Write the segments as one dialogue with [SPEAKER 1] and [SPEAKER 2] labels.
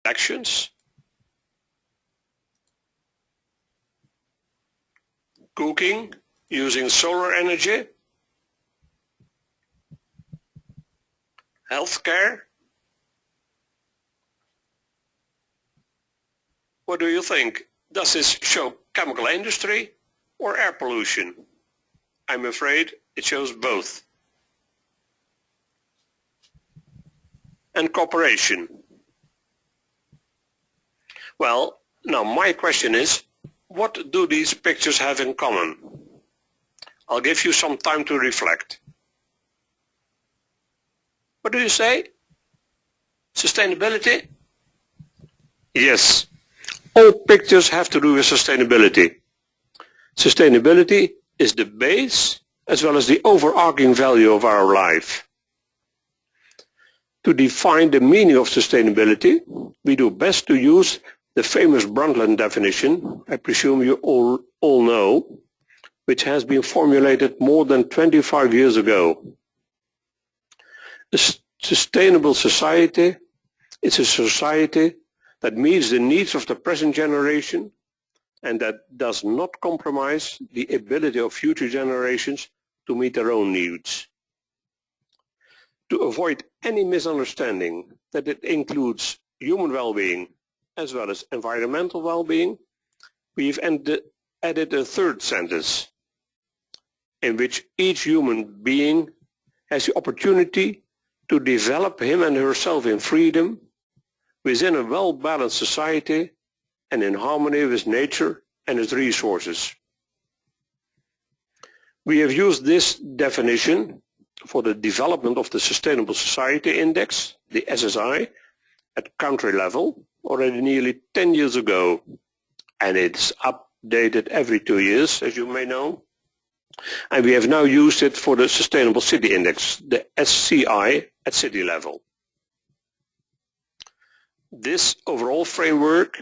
[SPEAKER 1] elections, cooking using solar energy, healthcare. What do you think? Does this show chemical industry or air pollution? I'm afraid it shows both. And cooperation. Well, now my question is, what do these pictures have in common? I'll give you some time to reflect. What do you say? Sustainability? Yes, all pictures have to do with sustainability. Sustainability is the base as well as the overarching value of our life. To define the meaning of sustainability, we do best to use the famous Brundtland definition, I presume you all know, which has been formulated more than 25 years ago. A sustainable society is a society that meets the needs of the present generation and that does not compromise the ability of future generations to meet their own needs. To avoid any misunderstanding that it includes human well-being as well as environmental well-being, we've added a third sentence in which each human being has the opportunity to develop him and herself in freedom within a well-balanced society and in harmony with nature and its resources. We have used this definition for the development of the Sustainable Society Index, the SSI, at country level already nearly 10 years ago, and it's updated every 2 years, as you may know. And we have now used it for the Sustainable City Index, the SCI, at city level. This overall framework,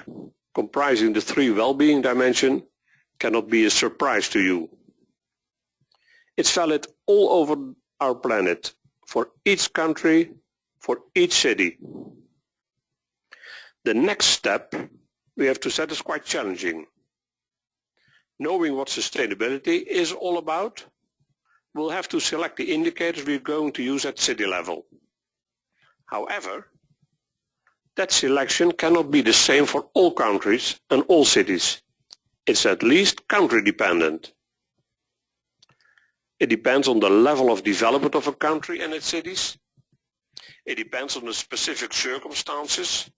[SPEAKER 1] comprising the three well-being dimensions, cannot be a surprise to you. It's valid all over our planet, for each country, for each city. The next step we have to set is quite challenging. Knowing what sustainability is all about, we'll have to select the indicators we're going to use at city level. However, that selection cannot be the same for all countries and all cities. It's at least country dependent. It depends on the level of development of a country and its cities. It depends on the specific circumstances.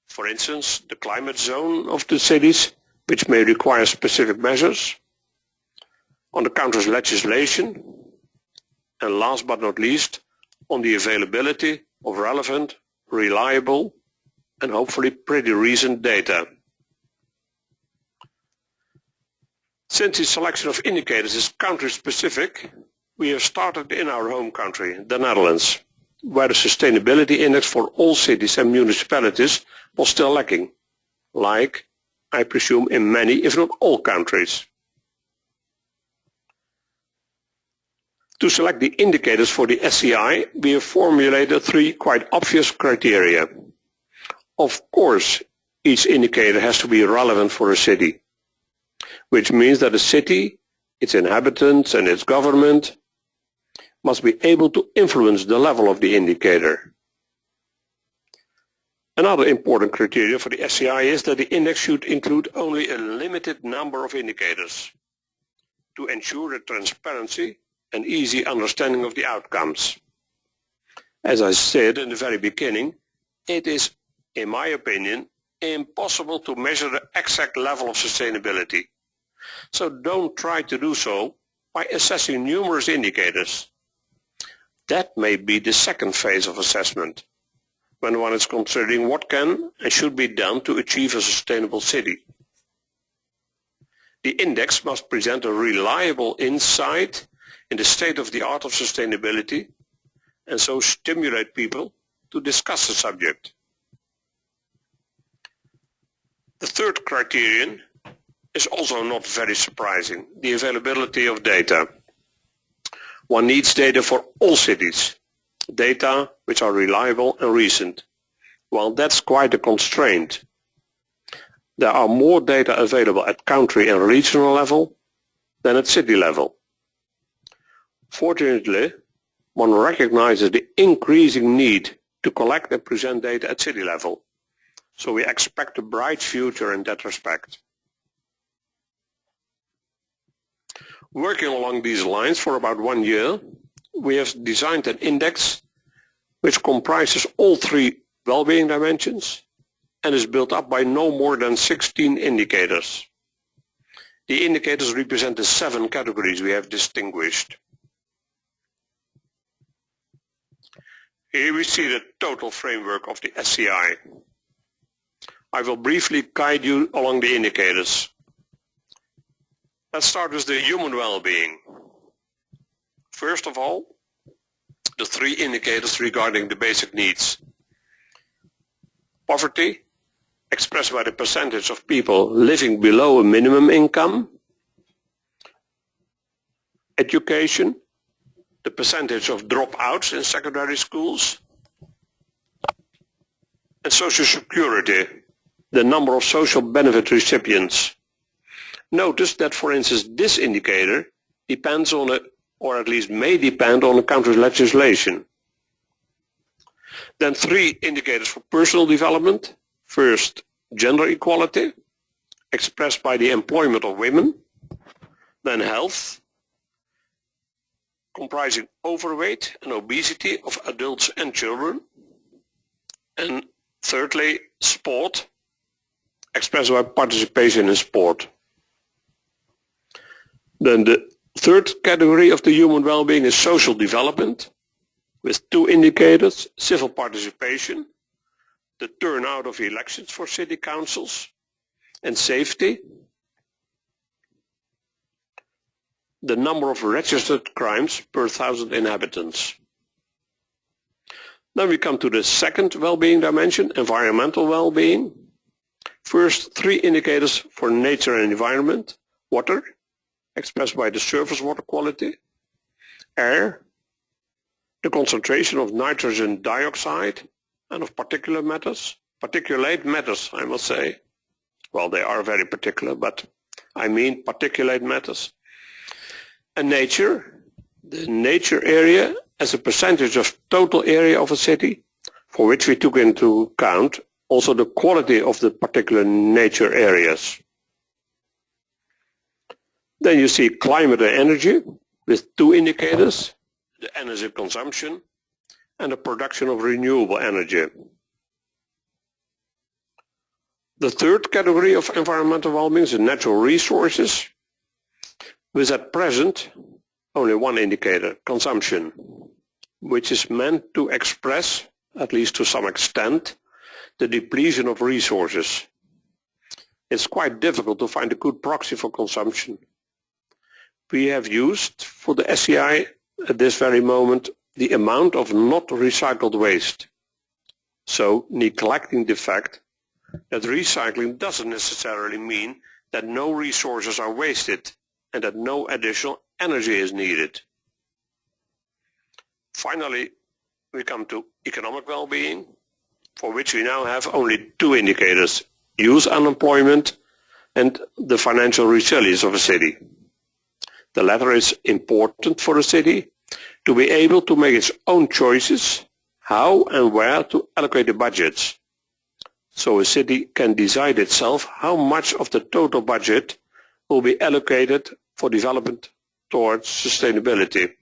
[SPEAKER 1] For instance, the climate zone of the cities, which may require specific measures, on the country's legislation, and last but not least, on the availability of relevant, reliable, and hopefully pretty recent data. Since the selection of indicators is country-specific, we have started in our home country, the Netherlands, where the sustainability index for all cities and municipalities was still lacking, like, I presume, in many, if not all countries. To select the indicators for the SCI, we have formulated three quite obvious criteria. Of course, each indicator has to be relevant for a city, which means that a city, its inhabitants and its government must be able to influence the level of the indicator. Another important criteria for the SCI is that the index should include only a limited number of indicators to ensure the transparency and easy understanding of the outcomes. As I said in the very beginning, it is, in my opinion, impossible to measure the exact level of sustainability. So don't try to do so by assessing numerous indicators. That may be the second phase of assessment, when one is considering what can and should be done to achieve a sustainable city. The index must present a reliable insight in the state of the art of sustainability and so stimulate people to discuss the subject. The third criterion is also not very surprising, the availability of data. One needs data for all cities, data which are reliable and recent. Well, that's quite a constraint. There are more data available at country and regional level than at city level. Fortunately, one recognizes the increasing need to collect and present data at city level, so we expect a bright future in that respect. Working along these lines for about 1 year, we have designed an index which comprises all 3 well-being dimensions and is built up by no more than 16 indicators. The indicators represent the 7 categories we have distinguished. Here we see the total framework of the SCI. I will briefly guide you along the indicators. Let's start with the human well-being. First of all, the 3 indicators regarding the basic needs. Poverty, expressed by the percentage of people living below a minimum income. Education, the percentage of dropouts in secondary schools. And social security, the number of social benefit recipients. Notice that, for instance, this indicator depends on or at least may depend on a country's legislation. Then 3 indicators for personal development. First, gender equality, expressed by the employment of women. Then health, comprising overweight and obesity of adults and children. And thirdly, sport, expressed by participation in sport. Then the 3rd category of the human well-being is social development, with 2 indicators: civil participation, the turnout of elections for city councils, and safety, the number of registered crimes per 1,000 inhabitants. Then we come to the 2nd well-being dimension, environmental well-being. First, 3 indicators for nature and environment: water, expressed by the surface water quality; air, the concentration of nitrogen dioxide and of particulate matters, I must say. Well, they are very particular, but I mean particulate matters. And nature, the nature area as a percentage of total area of a city, for which we took into account also the quality of the particular nature areas. Then you see climate and energy with 2 indicators: the energy consumption and the production of renewable energy. The 3rd category of environmental well-being is the natural resources, with at present only 1 indicator: consumption, which is meant to express, at least to some extent, the depletion of resources. It's quite difficult to find a good proxy for consumption. We have used for the SCI at this very moment the amount of not recycled waste, so neglecting the fact that recycling doesn't necessarily mean that no resources are wasted and that no additional energy is needed. Finally, we come to economic well-being, for which we now have only 2 indicators: youth unemployment and the financial resilience of a city. The latter is important for a city to be able to make its own choices how and where to allocate the budgets, so a city can decide itself how much of the total budget will be allocated for development towards sustainability.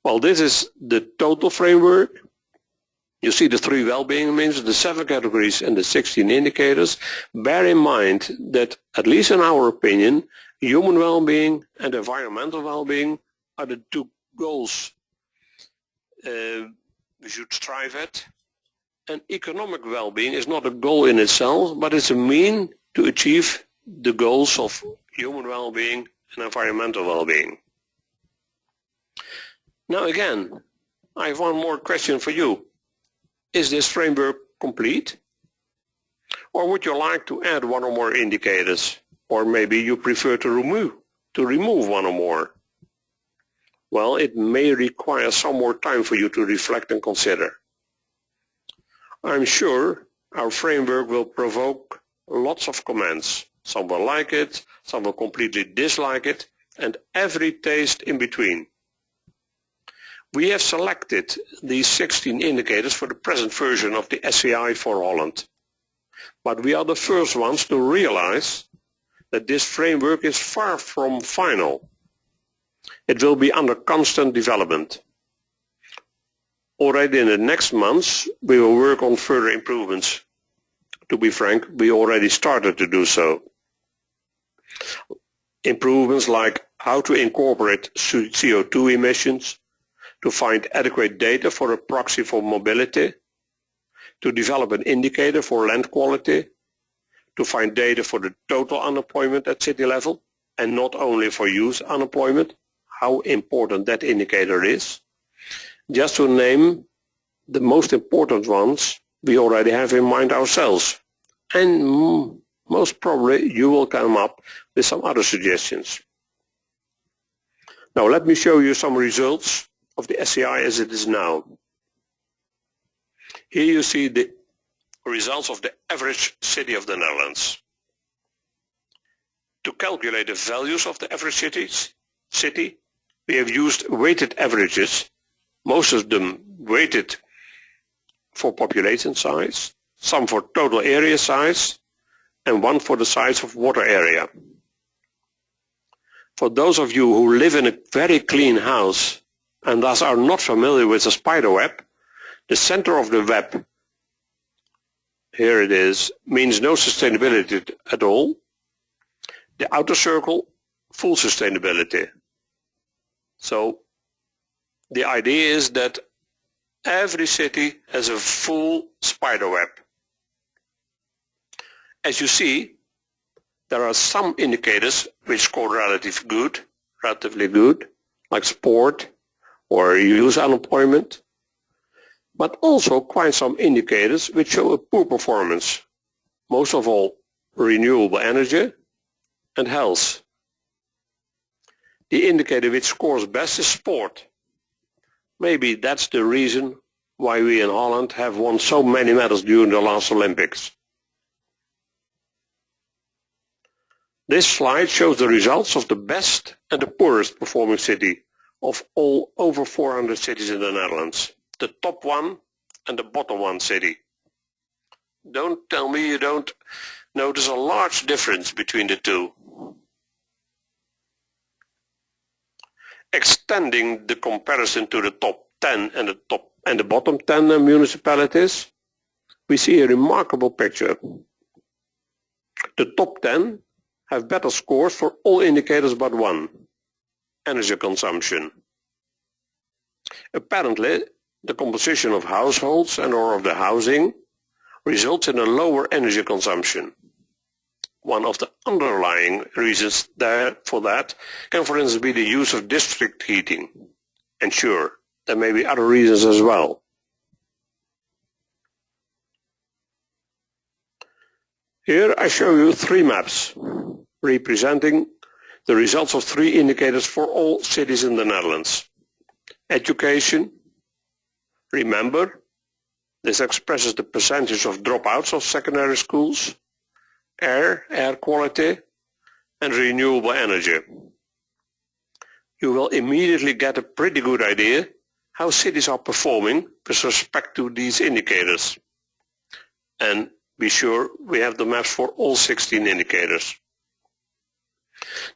[SPEAKER 1] Well, this is the total framework. You see the 3 well-being means, the 7 categories and the 16 indicators. Bear in mind that, at least in our opinion, human well-being and environmental well-being are the 2 goals we should strive at. And economic well-being is not a goal in itself, but it's a mean to achieve the goals of human well-being and environmental well-being. Now again, I have one more question for you. Is this framework complete? Or would you like to add 1 or more indicators? Or maybe you prefer to remove 1 or more? Well, it may require some more time for you to reflect and consider. I'm sure our framework will provoke lots of comments. Some will like it, some will completely dislike it, and every taste in between. We have selected these 16 indicators for the present version of the SCI for Holland. But we are the first ones to realize that this framework is far from final. It will be under constant development. Already in the next months, we will work on further improvements. To be frank, we already started to do so. Improvements like how to incorporate CO2 emissions, to find adequate data for a proxy for mobility, to develop an indicator for land quality, to find data for the total unemployment at city level, and not only for youth unemployment, how important that indicator is. Just to name the most important ones we already have in mind ourselves. And most probably you will come up with some other suggestions. Now let me show you some results of the SCI as it is now. Here you see the results of the average city of the Netherlands. To calculate the values of the average city, we have used weighted averages, most of them weighted for population size, some for total area size, and one for the size of water area. For those of you who live in a very clean house and thus are not familiar with the spider web, the center of the web, here it is, means no sustainability at all. The outer circle, full sustainability. So the idea is that every city has a full spider web. As you see, there are some indicators which score relatively good, like sport or youth unemployment, but also quite some indicators which show a poor performance, most of all renewable energy and health. The indicator which scores best is sport. Maybe that's the reason why we in Holland have won so many medals during the last Olympics. This slide shows the results of the best and the poorest performing city of all over 400 cities in the Netherlands. The top one and the bottom one city. Don't tell me you don't notice a large difference between the two. Extending the comparison to the top 10 and the bottom 10 municipalities, we see a remarkable picture. The top 10 have better scores for all indicators but one, energy consumption. Apparently, the composition of households and or of the housing results in a lower energy consumption. One of the underlying reasons for that can, for instance, be the use of district heating. And sure, there may be other reasons as well. Here I show you three maps representing the results of three indicators for all cities in the Netherlands. Education, remember, this expresses the percentage of dropouts of secondary schools, air quality, and renewable energy. You will immediately get a pretty good idea how cities are performing with respect to these indicators. And be sure we have the maps for all 16 indicators.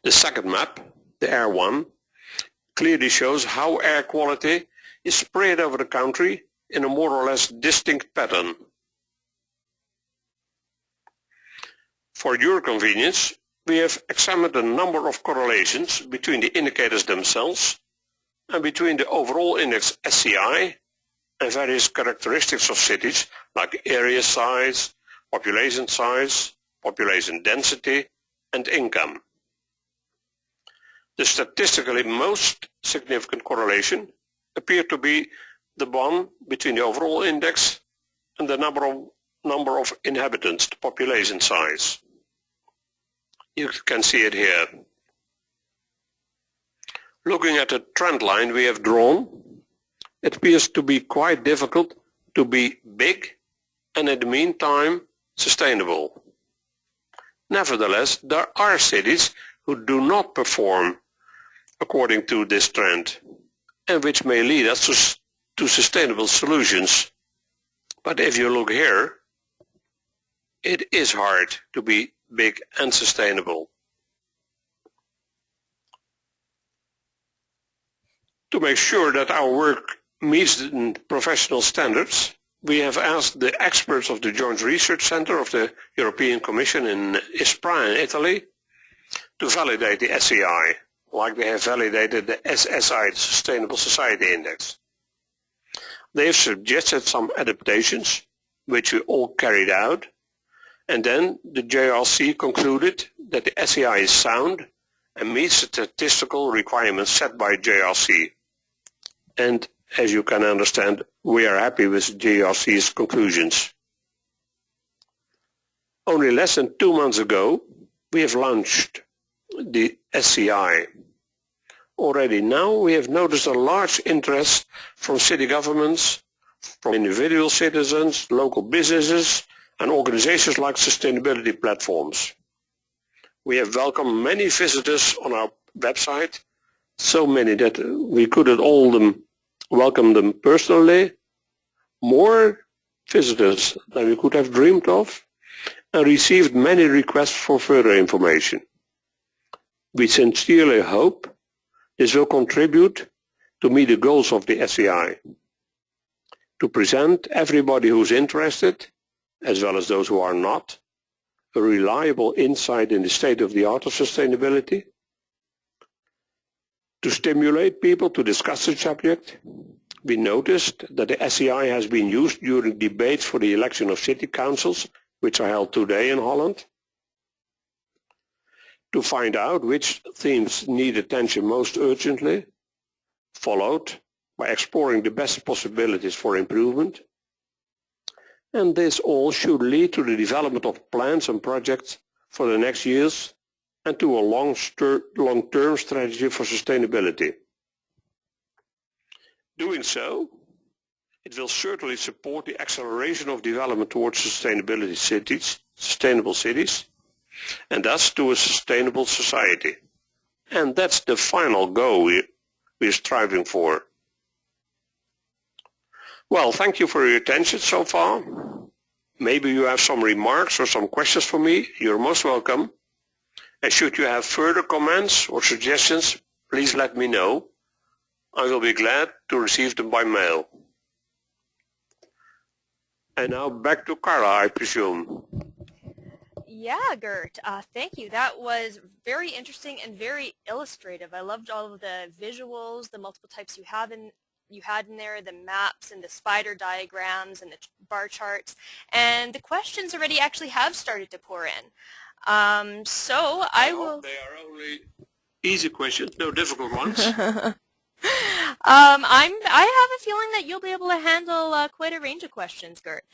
[SPEAKER 1] The second map, the air one, clearly shows how air quality is spread over the country in a more or less distinct pattern. For your convenience, we have examined a number of correlations between the indicators themselves and between the overall index SCI and various characteristics of cities like area size, population density, and income. The statistically most significant correlation appeared to be the one between the overall index and the number of inhabitants, the population size. You can see it here. Looking at the trend line we have drawn, it appears to be quite difficult to be big and in the meantime sustainable. Nevertheless, there are cities who do not perform according to this trend, and which may lead us to sustainable solutions. But if you look here, it is hard to be big and sustainable. To make sure that our work meets the professional standards, we have asked the experts of the Joint Research Center of the European Commission in Ispra in Italy to validate the SEI, like they have validated the SSI, the Sustainable Society Index. They have suggested some adaptations, which we all carried out, and then the JRC concluded that the SEI is sound and meets the statistical requirements set by JRC. And as you can understand, we are happy with JRC's conclusions. Only less than 2 months ago, we have launched the SCI. Already now we have noticed a large interest from city governments, from individual citizens, local businesses, and organizations like sustainability platforms. We have welcomed many visitors on our website, so many that we couldn't all welcome them personally, more visitors than we could have dreamed of, and received many requests for further information. We sincerely hope this will contribute to meet the goals of the SEI, to present everybody who's interested, as well as those who are not, a reliable insight in the state-of-the-art of sustainability, to stimulate people to discuss the subject. We noticed that the SEI has been used during debates for the election of city councils, which are held today in Holland, to find out which themes need attention most urgently, followed by exploring the best possibilities for improvement. And this all should lead to the development of plans and projects for the next years and to a long-term strategy for sustainability. Doing so, it will certainly support the acceleration of development towards sustainable cities, and thus to a sustainable society. And that's the final goal we're striving for. Well, thank you for your attention so far. Maybe you have some remarks or some questions for me. You're most welcome. And should you have further comments or suggestions, please let me know. I will be glad to receive them by mail. And now back to Carla, I presume.
[SPEAKER 2] Yeah, Gert, thank you. That was very interesting and very illustrative. I loved all of the visuals, the multiple types you had in there, the maps and the spider diagrams and the bar charts, and the questions already actually have started to pour in. So I will. They
[SPEAKER 1] are only easy questions, no difficult ones.
[SPEAKER 2] I have a feeling that you'll be able to handle quite a range of questions, Gert.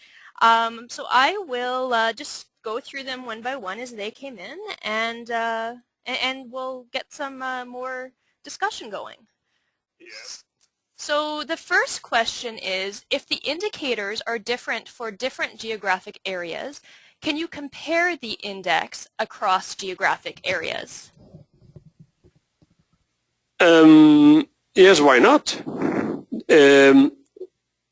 [SPEAKER 2] So I will just go through them one by one as they came in, and we'll get some more discussion going.
[SPEAKER 1] Yes.
[SPEAKER 2] So the first question is, if the indicators are different for different geographic areas, can you compare the index across geographic areas?
[SPEAKER 1] Yes, why not?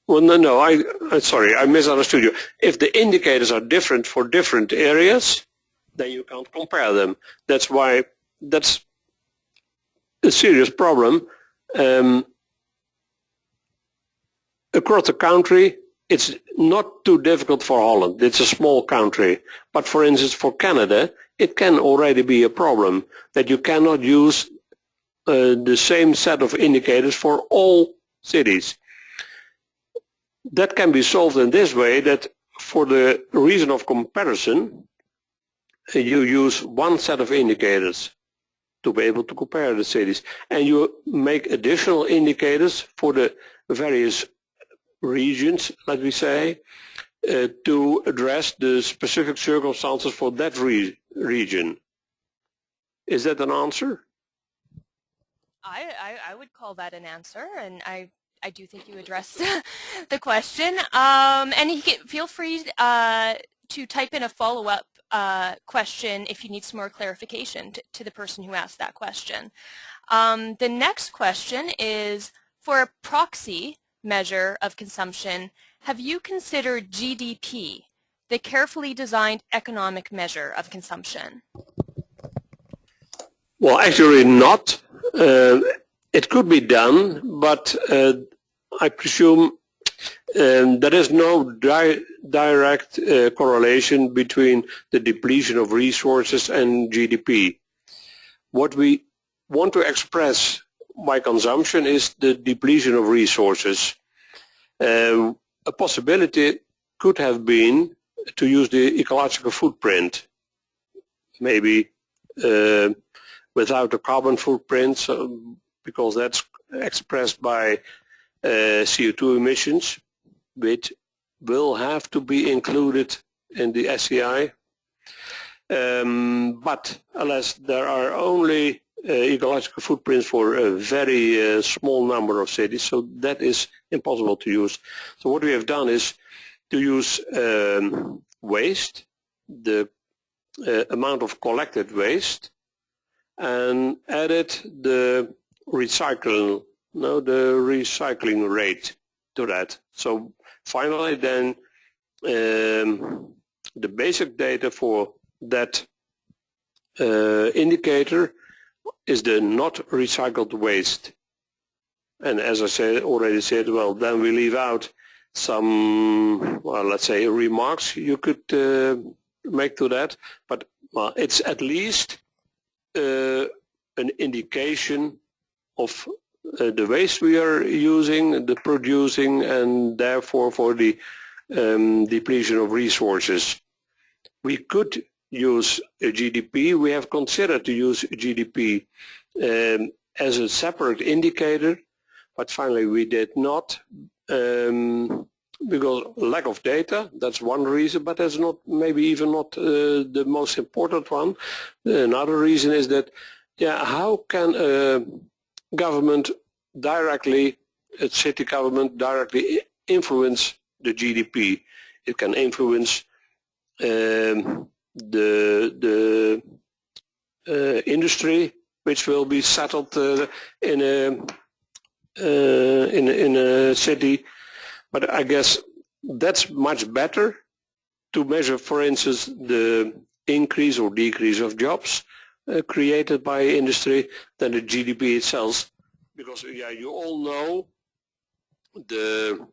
[SPEAKER 1] Well, no, sorry, I misunderstood you. If the indicators are different for different areas, then you can't compare them. That's why that's a serious problem. Across the country, it's not too difficult for Holland. It's a small country. But for instance, for Canada, it can already be a problem that you cannot use the same set of indicators for all cities. That can be solved in this way, that for the reason of comparison, you use one set of indicators to be able to compare the cities, and you make additional indicators for the various regions, let me say, to address the specific circumstances for that region. Is that an answer?
[SPEAKER 2] I would call that an answer, and I do think you addressed the question. And you can feel free to type in a follow-up question if you need some more clarification to the person who asked that question. The next question is, for a proxy measure of consumption, have you considered GDP, the carefully designed economic measure of consumption?
[SPEAKER 1] Well, actually not. It could be done, but I presume there is no direct correlation between the depletion of resources and GDP. What we want to express by consumption is the depletion of resources. A possibility could have been to use the ecological footprint, maybe without a carbon footprint, because that's expressed by CO2 emissions, which will have to be included in the SCI. But alas, there are only ecological footprints for a very small number of cities, so that is impossible to use. So what we have done is to use waste, the amount of collected waste, and added the recycling rate to that. So finally then the basic data for that indicator is the not recycled waste. And as I already said, well, then we leave out some, well, let's say remarks you could make to that, but well, it's at least an indication of the waste we are using, the producing, and therefore for the depletion of resources. We could use a GDP. We have considered to use GDP as a separate indicator, but finally we did not because lack of data. That's one reason, but that's not maybe even not the most important one. Another reason is that, yeah, how can a government directly, a city government directly influence the GDP? It can influence the industry, which will be settled in a city, but I guess that's much better to measure, for instance, the increase or decrease of jobs created by industry than the GDP itself, because yeah, you all know the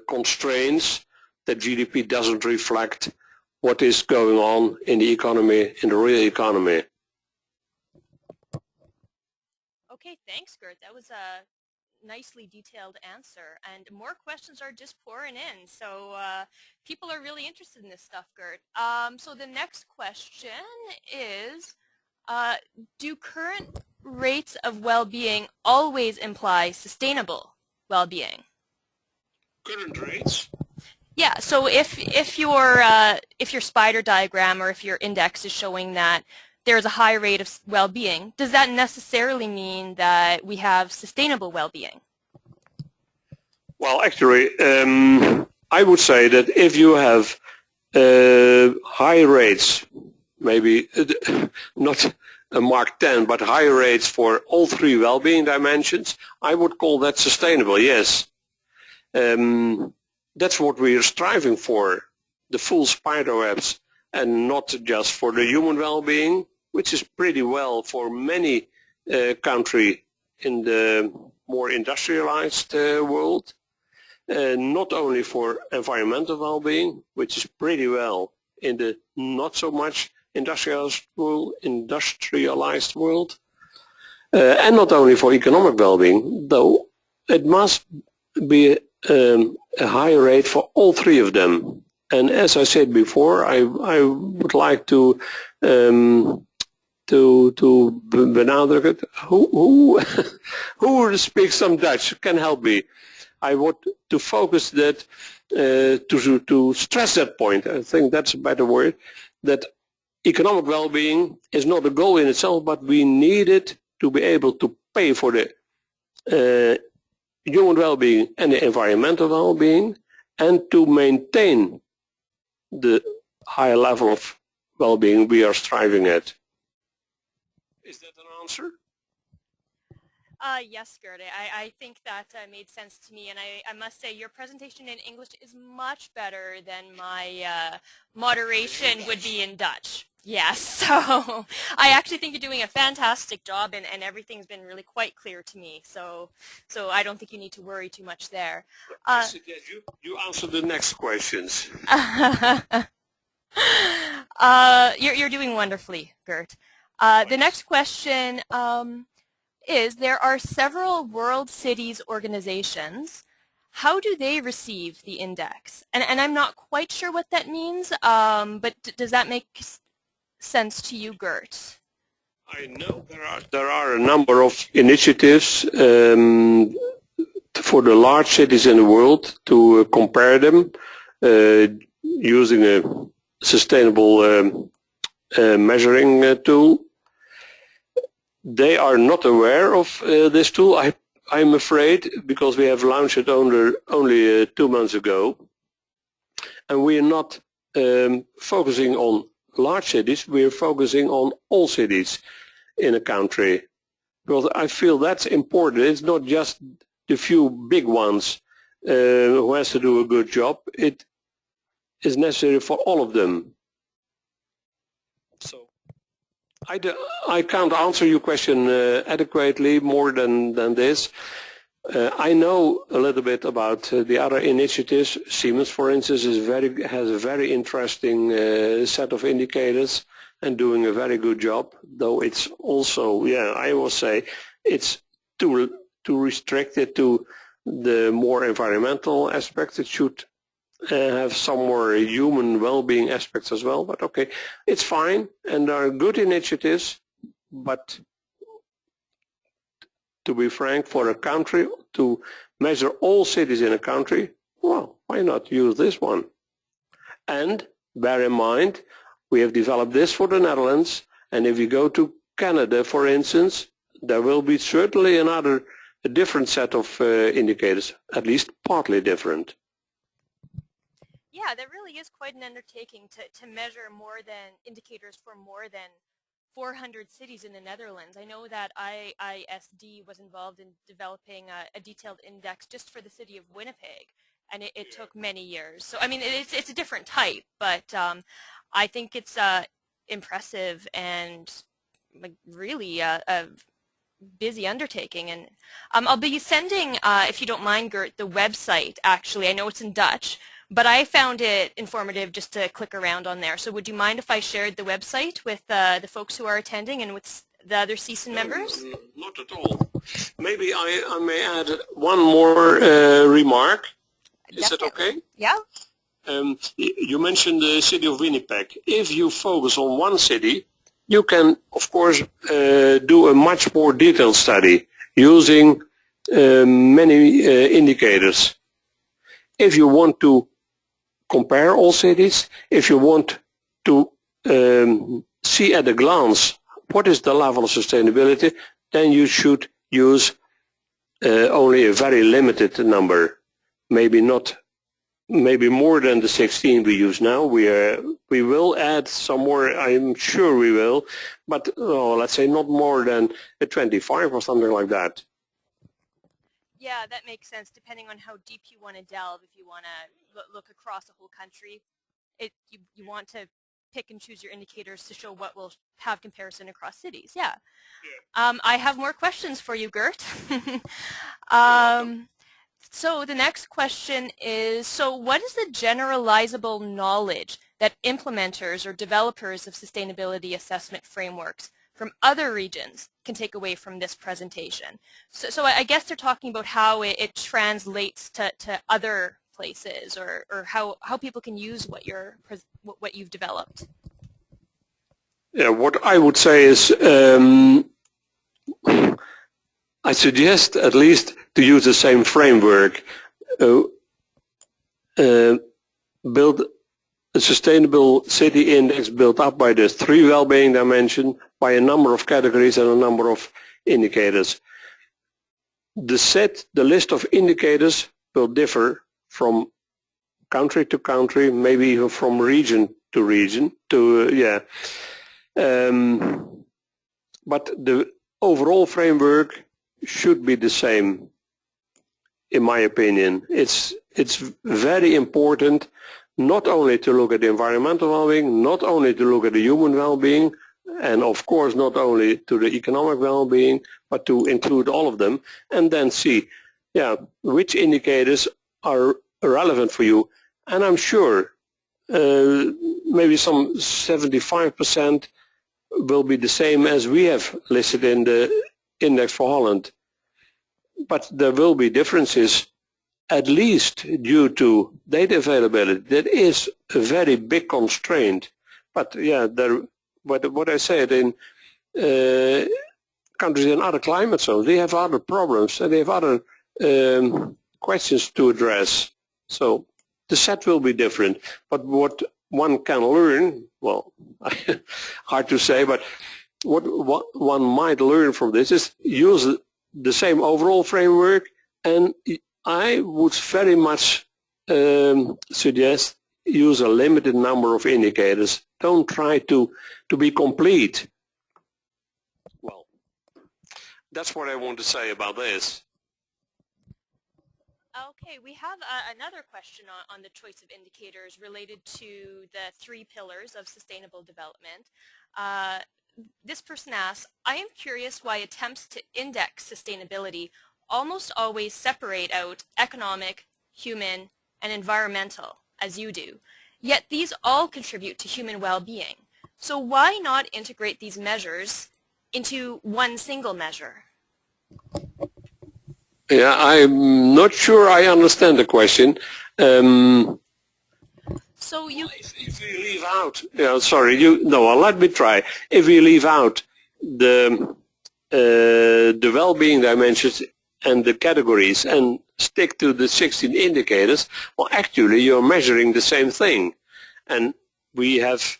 [SPEAKER 1] constraints that GDP doesn't reflect what is going on in the economy, in the real economy.
[SPEAKER 2] Okay, thanks, Gert. That was a nicely detailed answer, and more questions are just pouring in, so people are really interested in this stuff, Gert. So the next question is, do current rates of well-being always imply sustainable well-being?
[SPEAKER 1] Current rates?
[SPEAKER 2] Yeah, so if your spider diagram or if your index is showing that there's a high rate of well-being, does that necessarily mean that we have sustainable well-being?
[SPEAKER 1] Well, actually, I would say that if you have high rates, maybe not a Mark 10, but high rates for all three well-being dimensions, I would call that sustainable, yes. That's what we are striving for, the full spider webs, and not just for the human well-being, which is pretty well for many countries in the more industrialized world. Not only for environmental well-being, which is pretty well in the not so much industrialized world, and not only for economic well-being, though it must be a high rate for all three of them. And as I said before, I would like to benadrukken. Who speaks some Dutch can help me. I want to focus that, to stress that point. I think that's a better word, that economic well-being is not a goal in itself, but we need it to be able to pay for the human well-being and the environmental well-being, and to maintain the high level of well-being we are striving at. Is that an answer?
[SPEAKER 2] Yes, Gert, I think that made sense to me, and I must say your presentation in English is much better than my moderation would be in Dutch. Yes, so I actually think you're doing a fantastic job, and everything's been really quite clear to me, so I don't think you need to worry too much there.
[SPEAKER 1] I suggest you answer the next questions.
[SPEAKER 2] You're doing wonderfully, Gert. The next question is, there are several World Cities organizations. How do they receive the index? And I'm not quite sure what that means, but does that make sense to you, Gert?
[SPEAKER 1] I know there are a number of initiatives for the large cities in the world to compare them using a sustainable measuring tool. They are not aware of this tool, I'm afraid, because we have launched it only 2 months ago. And we are not focusing on large cities, we are focusing on all cities in a country. Because I feel that's important. It's not just the few big ones who has to do a good job. It is necessary for all of them. So I can't answer your question adequately more than this. I know a little bit about the other initiatives. Siemens, for instance, has a very interesting set of indicators and doing a very good job. Though it's also, I will say, it's too restricted to the more environmental aspects. It should have some more human well-being aspects as well. But okay, it's fine, and there are good initiatives. But to be frank, for a country to measure all cities in a country, well, why not use this one? And bear in mind, we have developed this for the Netherlands, and if you go to Canada, for instance, there will be certainly a different set of indicators, at least partly different.
[SPEAKER 2] Yeah, that really is quite an undertaking to measure indicators for more than 400 cities in the Netherlands. I know that IISD was involved in developing a detailed index just for the city of Winnipeg, and it took many years. So I mean, it's a different type, but I think it's impressive and like really a busy undertaking. And I'll be sending, if you don't mind, Gert, the website. Actually, I know it's in Dutch, but I found it informative just to click around on there. So would you mind if I shared the website with the folks who are attending and with the other CSUN members?
[SPEAKER 1] Not at all. Maybe I may add one more remark. Is that okay?
[SPEAKER 2] Yeah.
[SPEAKER 1] You mentioned the city of Winnipeg. If you focus on one city, you can, of course, do a much more detailed study using many indicators. If you want to compare all cities, if you want to see at a glance what is the level of sustainability, then you should use only a very limited number, maybe more than the 16 we use now. We will add some more, I'm sure we will, but let's say not more than a 25 or something like that.
[SPEAKER 2] Yeah, that makes sense, depending on how deep you want to delve. If you want to look across a whole country, you want to pick and choose your indicators to show what will have comparison across cities. Yeah. I have more questions for you, Gert. So the next question is, so what is the generalizable knowledge that implementers or developers of sustainability assessment frameworks from other regions can take away from this presentation? So I guess they're talking about how it translates to other places, or how people can use what you've developed.
[SPEAKER 1] Yeah, what I would say is I suggest at least to use the same framework. Build a sustainable city index built up by the 3 well-being dimensions, by a number of categories and a number of indicators. the list of indicators will differ from country to country, maybe even from region to region. But the overall framework should be the same, in my opinion. It's very important not only to look at the environmental well-being, not only to look at the human well-being, and of course not only to the economic well-being, but to include all of them, and then see, which indicators are relevant for you. And I'm sure maybe some 75% will be the same as we have listed in the index for Holland. But there will be differences, at least due to data availability. That is a very big constraint. But what I said, in countries in other climate zones, they have other problems and they have other questions to address. So the set will be different. But what one can learn, well, hard to say, but what one might learn from this is use the same overall framework, and I would very much suggest use a limited number of indicators. Don't try to be complete. Well, that's what I want to say about this.
[SPEAKER 2] Okay, we have another question on the choice of indicators related to the 3 pillars of sustainable development. This person asks, I am curious why attempts to index sustainability almost always separate out economic, human, and environmental, as you do, yet these all contribute to human well-being. So why not integrate these measures into one single measure?
[SPEAKER 1] Yeah, I'm not sure I understand the question.
[SPEAKER 2] So
[SPEAKER 1] if we leave out, let me try. If we leave out the well-being dimensions and the categories and stick to the 16 indicators, well, actually you're measuring the same thing. And we have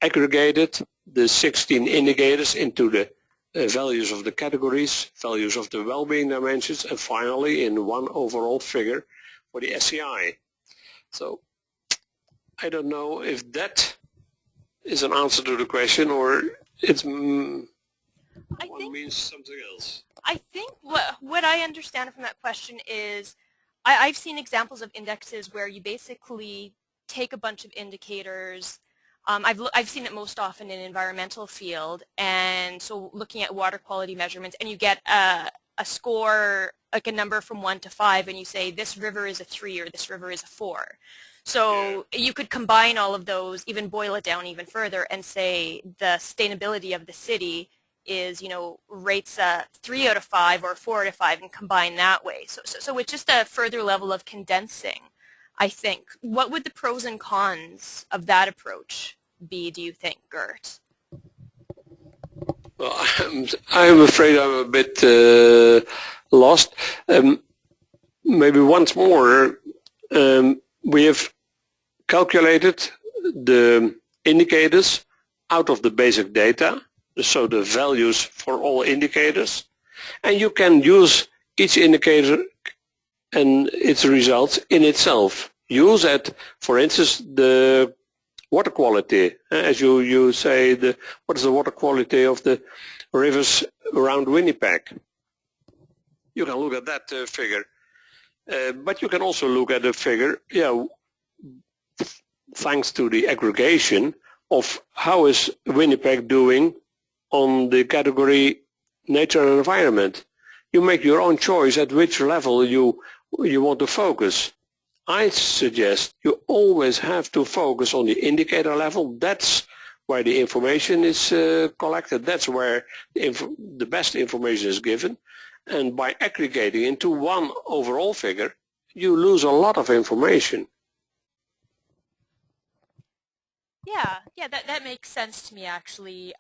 [SPEAKER 1] aggregated the 16 indicators into the values of the categories, values of the well-being dimensions, and finally in one overall figure for the SCI. So I don't know if that is an answer to the question or it means something else.
[SPEAKER 2] I think what I understand from that question is I've seen examples of indexes where you basically take a bunch of indicators. I've seen it most often in environmental field, and so looking at water quality measurements, and you get a score, like a number from 1 to 5, and you say this river is a 3 or this river is a 4. So you could combine all of those, even boil it down even further, and say the sustainability of the city is, rates a 3 out of 5 or 4 out of 5, and combine that way. So it's just a further level of condensing, I think. What would the pros and cons of that approach be, do you think, Gert?
[SPEAKER 1] Well, I'm afraid I'm a bit lost. Maybe once more, we have calculated the indicators out of the basic data, so the values for all indicators, and you can use each indicator and its results in itself. Use it, for instance, the water quality. As you say, what is the water quality of the rivers around Winnipeg? You can look at that figure. But you can also look at the figure, thanks to the aggregation of how is Winnipeg doing on the category nature and environment. You make your own choice at which level you want to focus. I suggest you always have to focus on the indicator level. That's where the information is collected. That's where the best information is given. And by aggregating into one overall figure, you lose a lot of information.
[SPEAKER 2] Yeah, that makes sense to me, actually.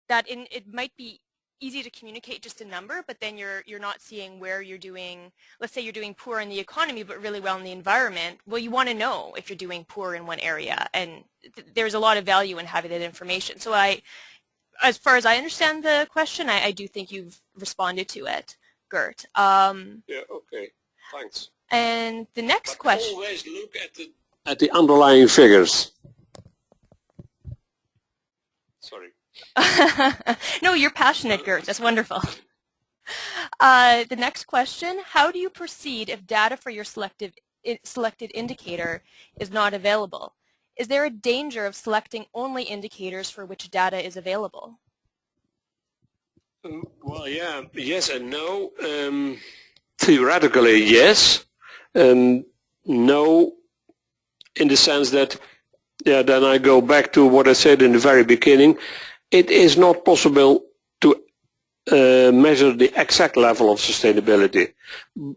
[SPEAKER 2] It might be easy to communicate just a number, but then you're not seeing where you're doing, let's say you're doing poor in the economy but really well in the environment. Well, you want to know if you're doing poor in one area, and there's a lot of value in having that information. So as far as I understand the question, I do think you've responded to it. Gert.
[SPEAKER 1] Yeah, okay, thanks.
[SPEAKER 2] And the next question.
[SPEAKER 1] Always look at the underlying figures. Sorry.
[SPEAKER 2] No, you're passionate, Gert. That's wonderful. The next question, how do you proceed if data for your selected indicator is not available? Is there a danger of selecting only indicators for which data is available?
[SPEAKER 1] Well, yeah, yes and no. Theoretically, yes. No, in the sense that, yeah, then I go back to what I said in the very beginning. It is not possible to measure the exact level of sustainability.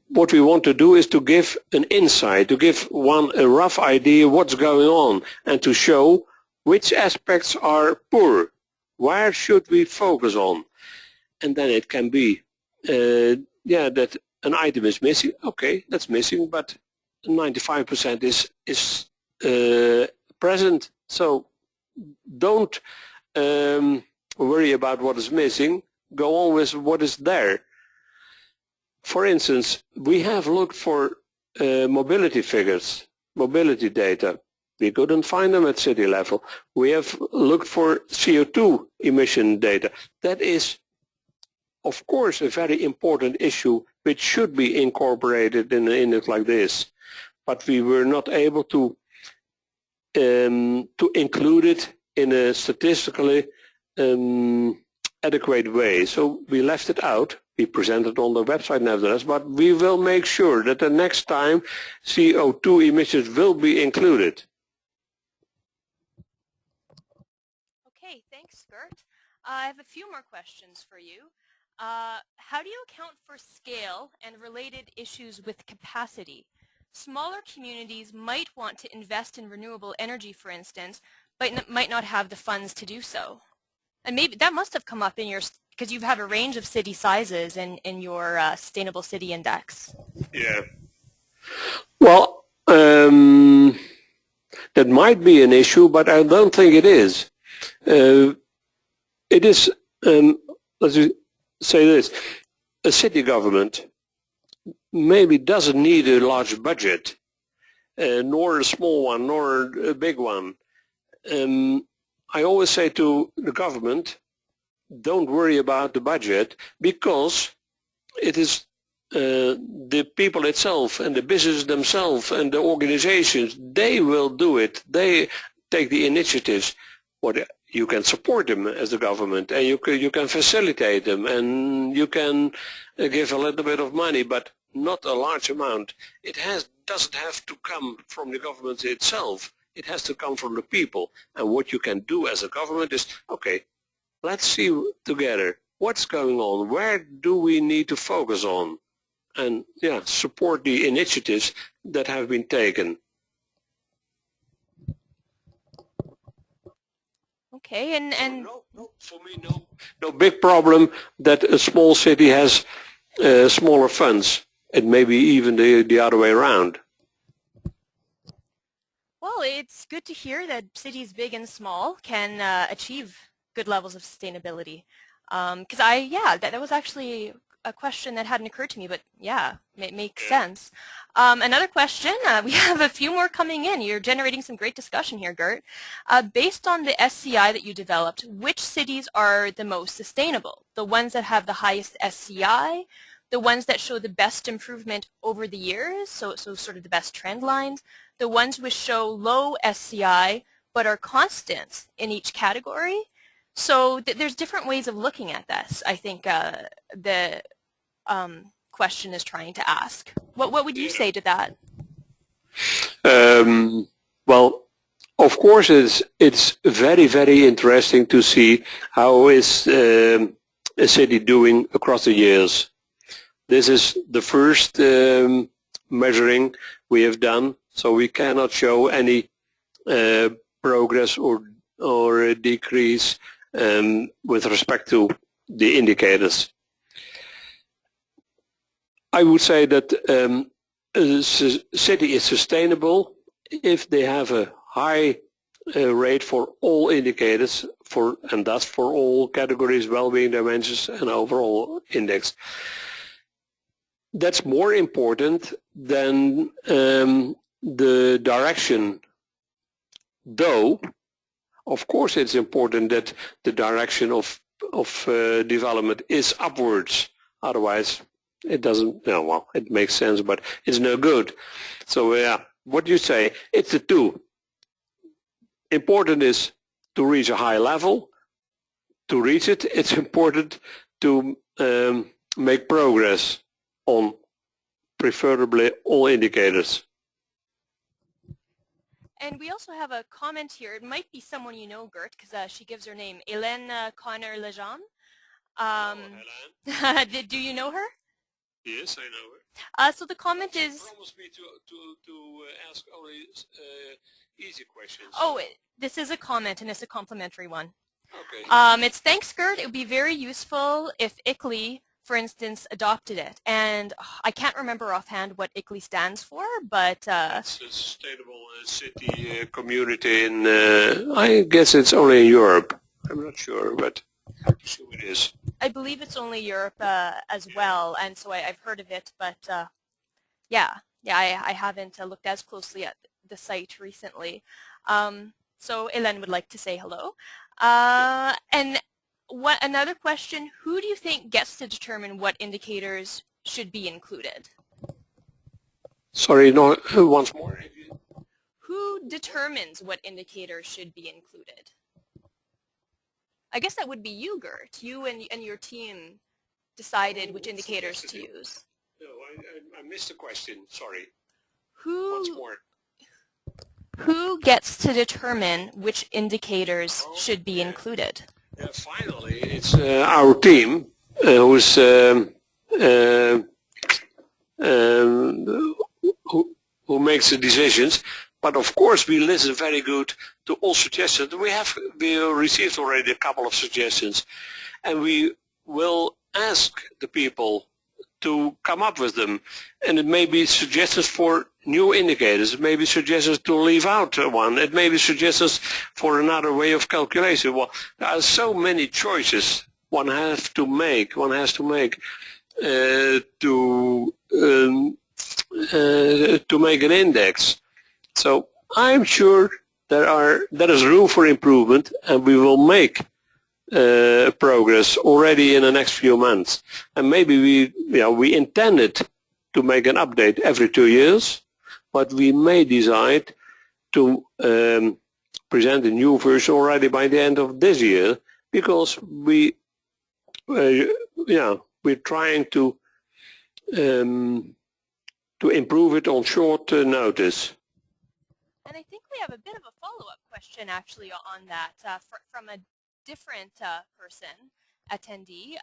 [SPEAKER 1] What we want to do is to give an insight, to give one a rough idea what's going on, and to show which aspects are poor. Where should we focus on? And then it can be, that an item is missing. Okay, that's missing, but 95% is present. So don't worry about what is missing. Go on with what is there. For instance, we have looked for mobility figures, mobility data. We couldn't find them at city level. We have looked for CO2 emission data. That is, of course, a very important issue which should be incorporated in it like this. But we were not able to include it in a statistically adequate way. So we left it out. We present it on the website nevertheless, but we will make sure that the next time CO2 emissions will be included.
[SPEAKER 2] Okay, thanks, Gert. I have a few more questions for you. How do you account for scale and related issues with capacity? Smaller communities might want to invest in renewable energy, for instance, but might not have the funds to do so. And maybe that must have come up in your, because you have a range of city sizes in your Sustainable City Index.
[SPEAKER 1] Yeah. Well, that might be an issue, but I don't think it is. It is, let's say this, a city government maybe doesn't need a large budget, nor a small one, nor a big one. I always say to the government, don't worry about the budget, because it is the people itself and the business themselves and the organizations, they will do it. They take the initiatives. What you can support them as the government, and you can facilitate them, and you can give a little bit of money, but not a large amount. It doesn't have to come from the government itself. It has to come from the people. And what you can do as a government is, okay, let's see together what's going on. Where do we need to focus on? And yeah, support the initiatives that have been taken.
[SPEAKER 2] Okay, and
[SPEAKER 1] no, for me, no big problem that a small city has smaller funds. It may be even the other way around.
[SPEAKER 2] Well, it's good to hear that cities big and small can achieve good levels of sustainability. Because that was actually a question that hadn't occurred to me, but yeah, it makes sense. Another question, we have a few more coming in. You're generating some great discussion here, Gert. Based on the SCI that you developed, which cities are the most sustainable? The ones that have the highest SCI, the ones that show the best improvement over the years, so sort of the best trend lines, the ones which show low SCI but are constant in each category. So there's different ways of looking at this, I think the question is trying to ask. What would you say to that?
[SPEAKER 1] Well, of course it's very, very interesting to see how is a city doing across the years. This is the first measuring we have done, so we cannot show any progress or a decrease with respect to the indicators. I would say that a city is sustainable if they have a high rate for all indicators, and thus for all categories, well-being dimensions, and overall index. That's more important than the direction. Though, of course, it's important that the direction of development is upwards. Otherwise, it doesn't. No, well, it makes sense, but it's no good. So, yeah, what do you say? It's the two. Important is to reach a high level. To reach it, it's important to make progress on preferably all indicators.
[SPEAKER 2] And we also have a comment here. It might be someone you know, Gert, because she gives her name, Hélène Connor-Lejean. Do you know her?
[SPEAKER 1] Yes, I know her.
[SPEAKER 2] So the comment is...
[SPEAKER 1] She promised me to ask only easy questions.
[SPEAKER 2] Oh, this is a comment, and it's a complimentary one.
[SPEAKER 1] Okay.
[SPEAKER 2] It's thanks, Gert. It would be very useful if ICLEI, for instance, adopted it. And I can't remember offhand what ICLEI stands for, but...
[SPEAKER 1] it's a sustainable city community in, I guess it's only in Europe. I'm not sure, but I'm sure it is.
[SPEAKER 2] I believe it's only Europe as well, and so I've heard of it, but yeah, I haven't looked as closely at the site recently. So Hélène would like to say hello. And another question, who do you think gets to determine what indicators should be included?
[SPEAKER 1] Sorry, no, once more.
[SPEAKER 2] Who determines what indicators should be included? I guess that would be you, Gert. You and your team decided which indicators to use.
[SPEAKER 1] No, I missed the question. Sorry.
[SPEAKER 2] Who,
[SPEAKER 1] once more.
[SPEAKER 2] Who gets to determine which indicators should be included?
[SPEAKER 1] Finally, it's our team who's who makes the decisions. But of course, we listen very good to all suggestions. We received already a couple of suggestions, and we will ask the people to come up with them. And it may be suggestions for new indicators. It may be suggestions to leave out one. It may be suggestions for another way of calculation. Well, there are so many choices one has to make. To make an index. So I'm sure there is room for improvement, and we will make progress already in the next few months. And maybe we intended to make an update every 2 years, but we may decide to present a new version already by the end of this year, because we're trying to improve it on short notice.
[SPEAKER 2] And I think we have a bit of a follow-up question actually on that from a different person, attendee.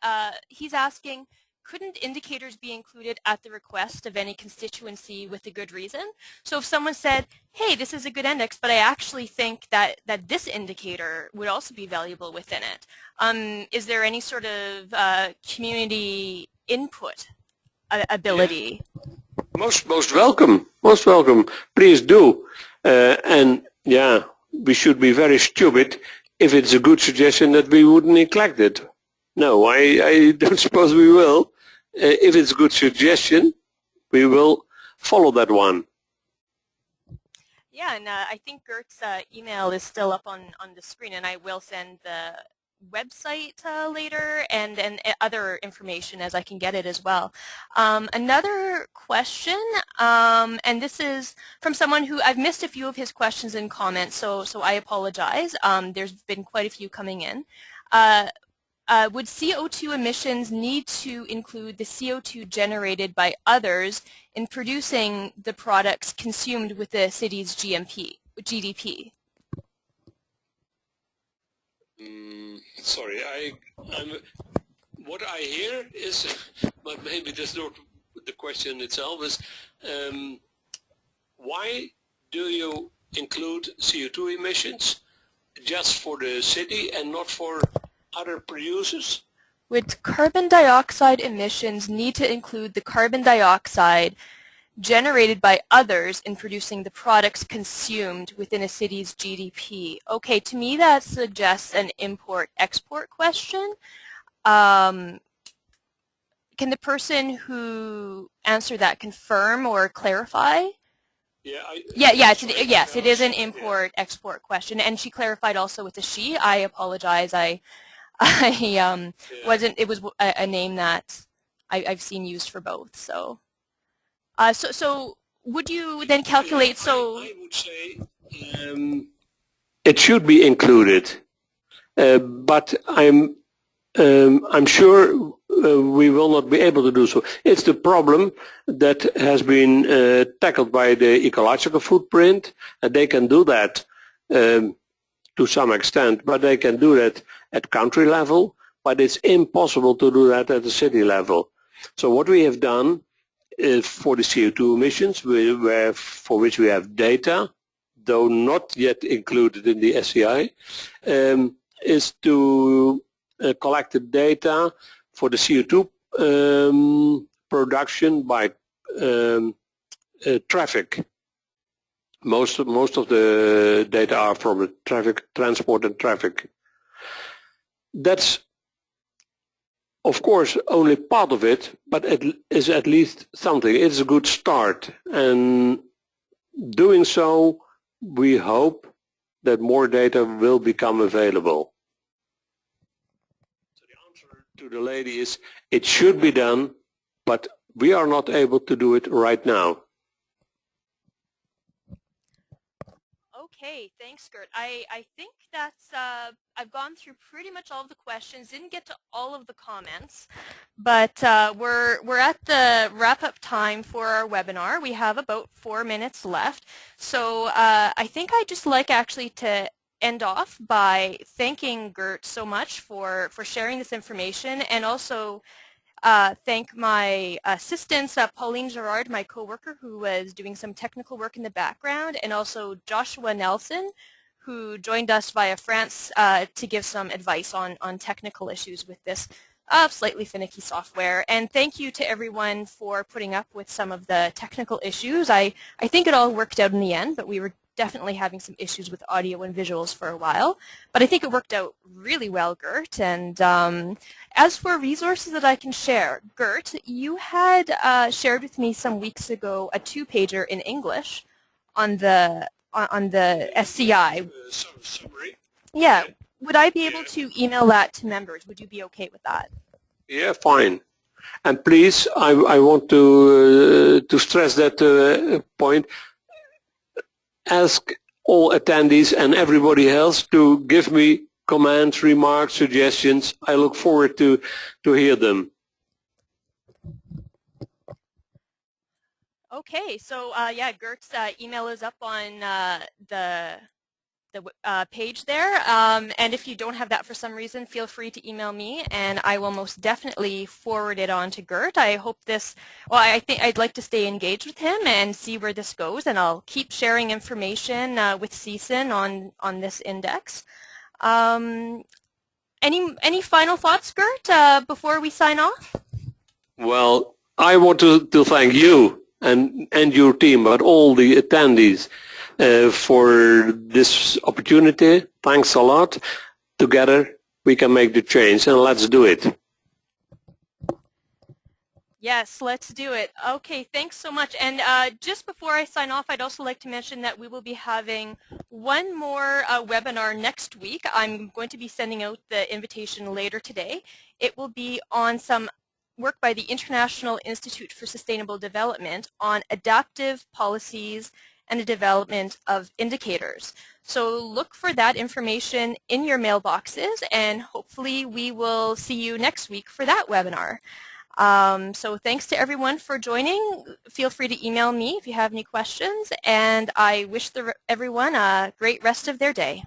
[SPEAKER 2] He's asking, couldn't indicators be included at the request of any constituency with a good reason? So if someone said, hey, this is a good index, but I actually think that this indicator would also be valuable within it, is there any sort of community input ability?
[SPEAKER 1] Yeah. Most welcome. Most welcome. Please do. And yeah, we should be very stupid if it's a good suggestion that we wouldn't neglect it. No, I don't suppose we will. If it's a good suggestion, we will follow that one.
[SPEAKER 2] Yeah, and I think Gert's email is still up on the screen, and I will send the website later and other information as I can get it as well. Another question, and this is from someone who I've missed a few of his questions and comments, so I apologize. There's been quite a few coming in. Would CO2 emissions need to include the CO2 generated by others in producing the products consumed with the city's GDP?
[SPEAKER 1] Sorry, what I hear is, but maybe that's not the question itself, is why do you include CO2 emissions just for the city and not for other producers?
[SPEAKER 2] Would carbon dioxide emissions need to include the carbon dioxide generated by others in producing the products consumed within a city's GDP? Okay, to me that suggests an import-export question. can the person who answered that confirm or clarify? Yes, it is an import-export question, and she clarified also with the she. I apologize. I wasn't. It was a name that I've seen used for both. So, so would you then calculate? So
[SPEAKER 1] I would say it should be included, but I'm sure we will not be able to do so. It's the problem that has been tackled by the ecological footprint, and they can do that to some extent, but they can do that at country level, but it's impossible to do that at the city level. So what we have done is for the CO2 emissions, for which we have data, though not yet included in the SCI, is to collect the data for the CO2 production by traffic. Most of the data are from the transport and traffic. That's of course only part of it, but it is at least something. It's a good start, and doing so, we hope that more data will become available. So the answer to the lady is, it should be done, but we are not able to do it right now.
[SPEAKER 2] Okay, thanks, Gert. I think that's, I've gone through pretty much all of the questions, didn't get to all of the comments, but we're at the wrap-up time for our webinar. We have about 4 minutes left. So I think I'd just like actually to end off by thanking Gert so much for sharing this information, and also thank my assistants, Pauline Gerard, my coworker, who was doing some technical work in the background, and also Joshua Nelson, who joined us via France to give some advice on technical issues with this slightly finicky software. And thank you to everyone for putting up with some of the technical issues. I think it all worked out in the end, but we were definitely having some issues with audio and visuals for a while. But I think it worked out really well, Gert. And as for resources that I can share, Gert, you had shared with me some weeks ago a 2-pager in English on the SCI.
[SPEAKER 1] Summary.
[SPEAKER 2] Yeah. Would I be able to email that to members? Would you be okay with that?
[SPEAKER 1] Yeah, fine. And please, I want to stress that point. Ask all attendees and everybody else to give me comments, remarks, suggestions. I look forward to hear them.
[SPEAKER 2] Okay, so yeah, Gert's email is up on the page there, and if you don't have that for some reason, feel free to email me, and I will most definitely forward it on to Gert. I hope this, well, I think I'd like to stay engaged with him and see where this goes, and I'll keep sharing information with CSIN on this index. Any final thoughts, Gert, before we sign off?
[SPEAKER 1] Well, I want to thank you and your team, but all the attendees for this opportunity. Thanks a lot. Together we can make the change, and let's do it.
[SPEAKER 2] Yes, let's do it. Okay, thanks so much. And just before I sign off, I'd also like to mention that we will be having one more webinar next week. I'm going to be sending out the invitation later today. It will be on some work by the International Institute for Sustainable Development on adaptive policies and the development of indicators. So look for that information in your mailboxes, and hopefully we will see you next week for that webinar. So thanks to everyone for joining. Feel free to email me if you have any questions, and I wish everyone a great rest of their day.